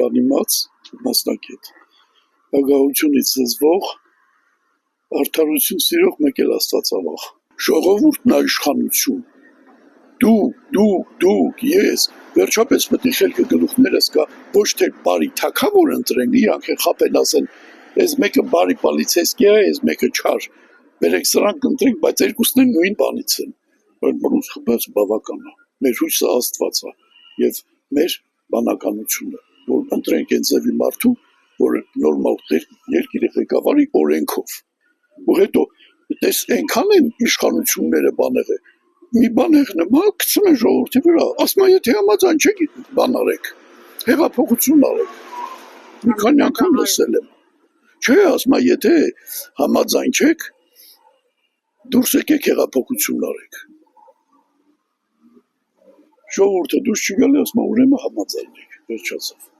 անիմաց մասնակետ, ագահությունից զզվող, արդարություն սիրող մեկ էլ Աստվածավախ, ժողովուրդն իշխանություն, դուք, ես, վերջապես պետք է խելքը գլուխներս կա, ոչ թե բարի թագավոր ընտրեն, իրանք են խապեն ասեն, այս մեկը բարի պոլիցեյսկի է, այս մեկը չար, բերեք սրանք ընտրենք, բայց երկուսն են նույն բանից են, բրոնց խփած բավական է, մեր հույսը Աստված է, և մեր բանականությունը, որ ընտրենք այն ձևի մարդու, որ նորմալ երկիրը ղեկավարի օրենքով, ու հետո տես այնքան են իշխանությունները բաներ է, մի բան եղնեմ, գցում են ժողովրդի վրա, ասում են, եթե համաձայն չեք բան արեք, հեղափոխություն արեք, մի քանի անգամ լսել եմ, չէ, ասում են, եթե համաձայն չեք, դուրս եկեք հեղափոխություն արեք, ժողովուրդը դուրս չի գալի, ասում են, ուրեմն համաձայն եք, վերջացավ։